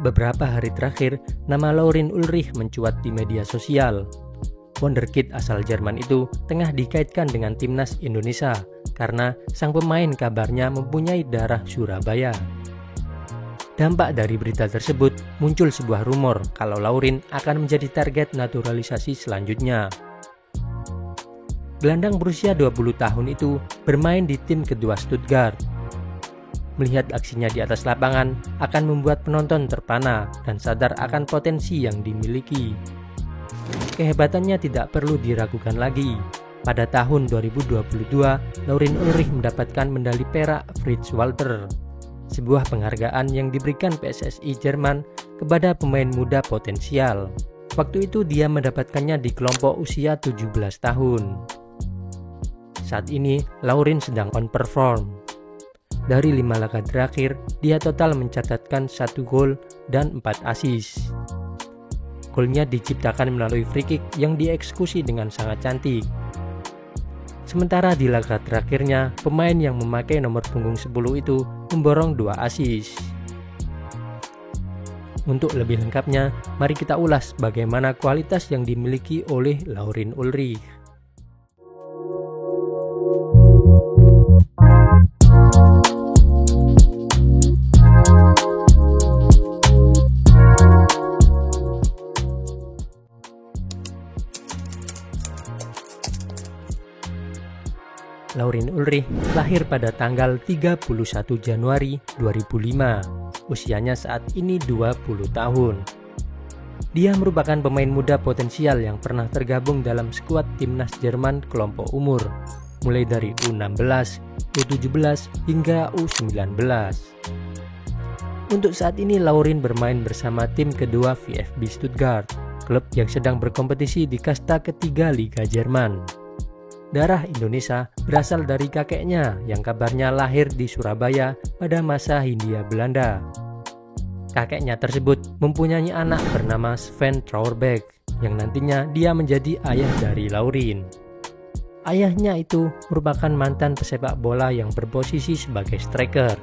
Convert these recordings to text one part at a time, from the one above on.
Beberapa hari terakhir, nama Laurin Ulrich mencuat di media sosial. Wonderkid asal Jerman itu tengah dikaitkan dengan timnas Indonesia karena sang pemain kabarnya mempunyai darah Surabaya. Dampak dari berita tersebut, muncul sebuah rumor kalau Laurin akan menjadi target naturalisasi selanjutnya. Gelandang berusia 20 tahun itu bermain di tim kedua Stuttgart. Melihat aksinya di atas lapangan akan membuat penonton terpana dan sadar akan potensi yang dimiliki. Kehebatannya tidak perlu diragukan lagi. Pada tahun 2022, Laurin Ulrich mendapatkan medali perak Fritz Walter, sebuah penghargaan yang diberikan PSSI Jerman kepada pemain muda potensial. Waktu itu dia mendapatkannya di kelompok usia 17 tahun. Saat ini, Laurin sedang on perform. Dari 5 laga terakhir, dia total mencatatkan 1 gol dan 4 assist. Golnya diciptakan melalui free kick yang dieksekusi dengan sangat cantik. Sementara di laga terakhirnya, pemain yang memakai nomor punggung 10 itu memborong 2 assist. Untuk lebih lengkapnya, mari kita ulas bagaimana kualitas yang dimiliki oleh Laurin Ulrich. Laurin Ulrich lahir pada tanggal 31 Januari 2005. Usianya saat ini 20 tahun. Dia merupakan pemain muda potensial yang pernah tergabung dalam skuad timnas Jerman kelompok umur, mulai dari U16, U17 hingga U19. Untuk saat ini Laurin bermain bersama tim kedua VfB Stuttgart, klub yang sedang berkompetisi di kasta ketiga Liga Jerman. Darah Indonesia berasal dari kakeknya yang kabarnya lahir di Surabaya pada masa Hindia Belanda. Kakeknya tersebut mempunyai anak bernama Sven Trauerbeck yang nantinya dia menjadi ayah dari Laurin. Ayahnya itu merupakan mantan pesepak bola yang berposisi sebagai striker.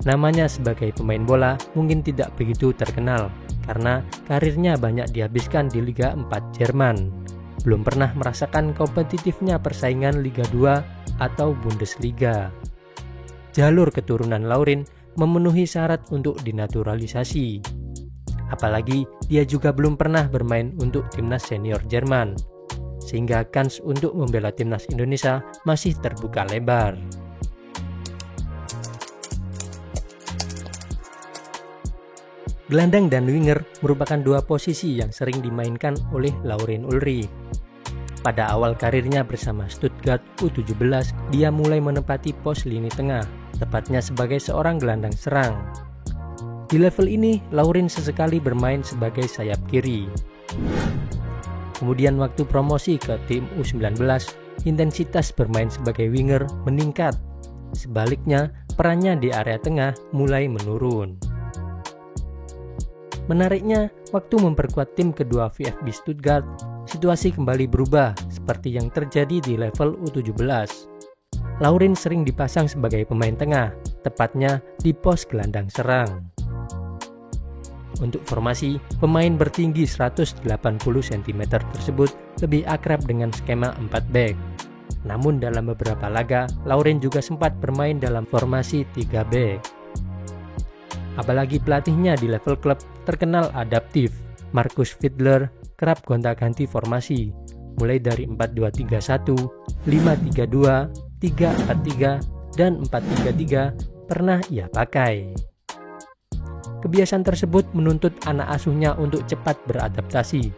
Namanya sebagai pemain bola mungkin tidak begitu terkenal karena karirnya banyak dihabiskan di Liga 4 Jerman. Belum pernah merasakan kompetitifnya persaingan Liga 2 atau Bundesliga. Jalur keturunan Laurin memenuhi syarat untuk dinaturalisasi. Apalagi dia juga belum pernah bermain untuk timnas senior Jerman, sehingga kans untuk membela timnas Indonesia masih terbuka lebar. Gelandang dan winger merupakan dua posisi yang sering dimainkan oleh Laurin Ulrich. Pada awal karirnya bersama Stuttgart U17, dia mulai menempati pos lini tengah, tepatnya sebagai seorang gelandang serang. Di level ini, Laurin sesekali bermain sebagai sayap kiri. Kemudian waktu promosi ke tim U19, intensitas bermain sebagai winger meningkat. Sebaliknya, perannya di area tengah mulai menurun. Menariknya, waktu memperkuat tim kedua VfB Stuttgart, situasi kembali berubah seperti yang terjadi di level U17. Laurin sering dipasang sebagai pemain tengah, tepatnya di pos gelandang serang. Untuk formasi, pemain bertinggi 180 cm tersebut lebih akrab dengan skema 4 back. Namun dalam beberapa laga, Laurin juga sempat bermain dalam formasi 3 back. Apalagi pelatihnya di level klub terkenal adaptif. Markus Fiedler kerap gonta-ganti formasi, mulai dari 4-2-3-1, 5-3-2, 3-4-3, dan 4-3-3 pernah ia pakai. Kebiasaan tersebut menuntut anak asuhnya untuk cepat beradaptasi,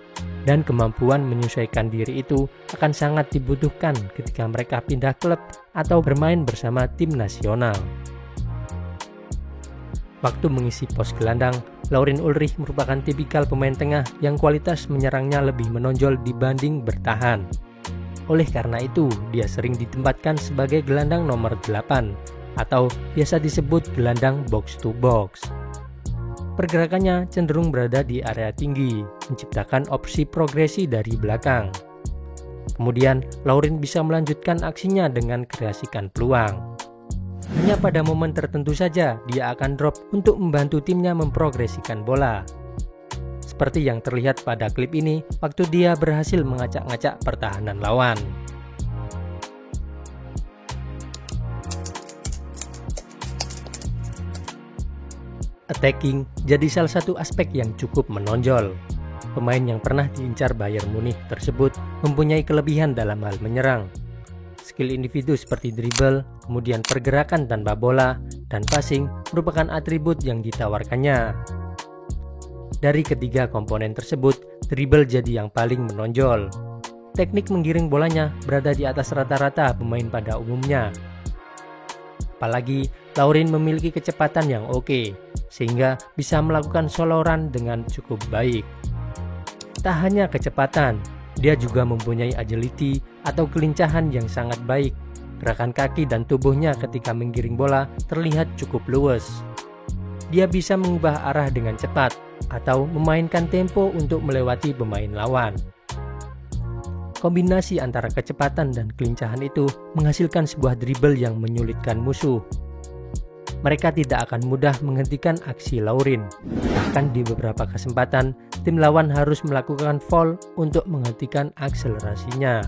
dan kemampuan menyesuaikan diri itu akan sangat dibutuhkan ketika mereka pindah klub atau bermain bersama tim nasional. Waktu mengisi pos gelandang, Laurin Ulrich merupakan tipikal pemain tengah yang kualitas menyerangnya lebih menonjol dibanding bertahan. Oleh karena itu, dia sering ditempatkan sebagai gelandang nomor 8 atau biasa disebut gelandang box to box. Pergerakannya cenderung berada di area tinggi, menciptakan opsi progresi dari belakang. Kemudian, Laurin bisa melanjutkan aksinya dengan kreasikan peluang. Hanya pada momen tertentu saja dia akan drop untuk membantu timnya memprogresikan bola. Seperti yang terlihat pada klip ini waktu dia berhasil mengacak-ngacak pertahanan lawan. Attacking jadi salah satu aspek yang cukup menonjol. Pemain yang pernah diincar Bayern Munich tersebut mempunyai kelebihan dalam hal menyerang. Skill individu seperti dribble, kemudian pergerakan tanpa bola, dan passing merupakan atribut yang ditawarkannya. Dari ketiga komponen tersebut, dribble jadi yang paling menonjol. Teknik menggiring bolanya berada di atas rata-rata pemain pada umumnya. Apalagi Laurin memiliki kecepatan yang oke, sehingga bisa melakukan solo run dengan cukup baik. Tak hanya kecepatan, dia juga mempunyai agility atau kelincahan yang sangat baik. Gerakan kaki dan tubuhnya ketika menggiring bola terlihat cukup luwes. Dia bisa mengubah arah dengan cepat atau memainkan tempo untuk melewati pemain lawan. Kombinasi antara kecepatan dan kelincahan itu menghasilkan sebuah dribble yang menyulitkan musuh. Mereka tidak akan mudah menghentikan aksi Laurin. Bahkan di beberapa kesempatan, tim lawan harus melakukan foul untuk menghentikan akselerasinya.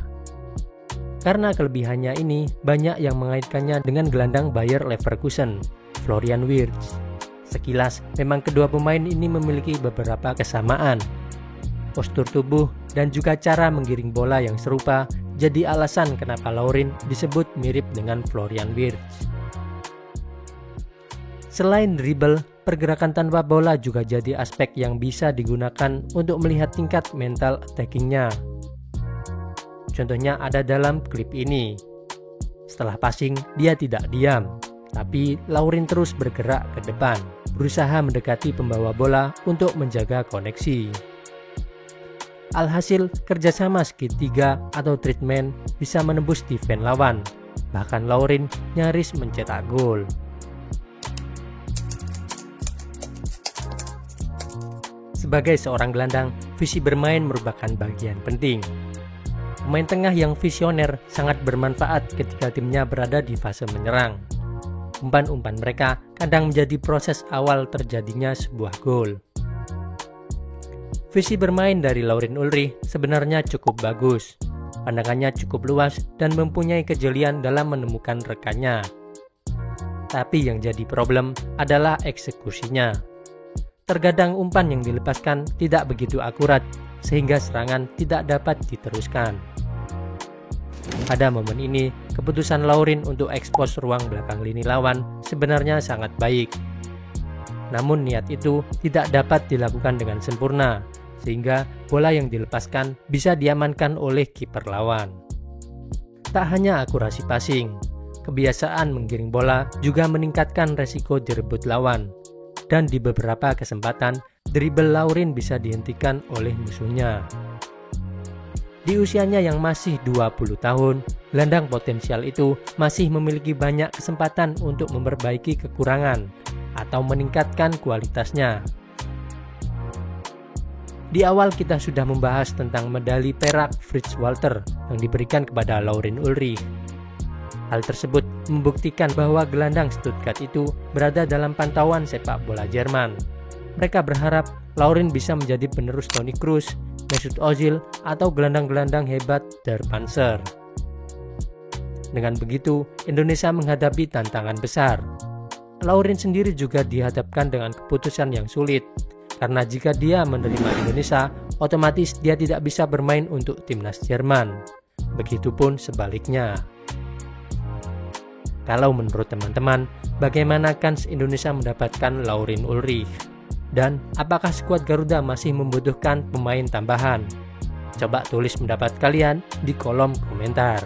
Karena kelebihannya ini, banyak yang mengaitkannya dengan gelandang Bayer Leverkusen, Florian Wirtz. Sekilas, memang kedua pemain ini memiliki beberapa kesamaan. Postur tubuh dan juga cara menggiring bola yang serupa jadi alasan kenapa Laurin disebut mirip dengan Florian Wirtz. Selain dribble, pergerakan tanpa bola juga jadi aspek yang bisa digunakan untuk melihat tingkat mental attackingnya. Contohnya ada dalam klip ini. Setelah passing, dia tidak diam, tapi Laurin terus bergerak ke depan, berusaha mendekati pembawa bola untuk menjaga koneksi. Alhasil, kerjasama segitiga atau treatment bisa menembus defense lawan. Bahkan Laurin nyaris mencetak gol. Sebagai seorang gelandang, visi bermain merupakan bagian penting. Pemain tengah yang visioner sangat bermanfaat ketika timnya berada di fase menyerang. Umpan-umpan mereka kadang menjadi proses awal terjadinya sebuah gol. Visi bermain dari Laurin Ulrich sebenarnya cukup bagus. Pandangannya cukup luas dan mempunyai kejelian dalam menemukan rekannya. Tapi yang jadi problem adalah eksekusinya. Terkadang umpan yang dilepaskan tidak begitu akurat, sehingga serangan tidak dapat diteruskan. Pada momen ini, keputusan Laurin untuk ekspos ruang belakang lini lawan sebenarnya sangat baik. Namun niat itu tidak dapat dilakukan dengan sempurna, sehingga bola yang dilepaskan bisa diamankan oleh kiper lawan. Tak hanya akurasi passing, kebiasaan menggiring bola juga meningkatkan resiko direbut lawan. Dan di beberapa kesempatan, dribble Laurin bisa dihentikan oleh musuhnya. Di usianya yang masih 20 tahun, gelandang potensial itu masih memiliki banyak kesempatan untuk memperbaiki kekurangan atau meningkatkan kualitasnya. Di awal kita sudah membahas tentang medali perak Fritz Walter yang diberikan kepada Laurin Ulrich. Hal tersebut membuktikan bahwa gelandang Stuttgart itu berada dalam pantauan sepak bola Jerman. Mereka berharap Laurin bisa menjadi penerus Toni Kroos, Mesut Ozil, atau gelandang-gelandang hebat Der Panzer. Dengan begitu, Indonesia menghadapi tantangan besar. Laurin sendiri juga dihadapkan dengan keputusan yang sulit, karena jika dia menerima Indonesia, otomatis dia tidak bisa bermain untuk timnas Jerman. Begitupun sebaliknya. Kalau menurut teman-teman, bagaimana kans Indonesia mendapatkan Laurin Ulrich? Dan apakah skuad Garuda masih membutuhkan pemain tambahan? Coba tulis pendapat kalian di kolom komentar.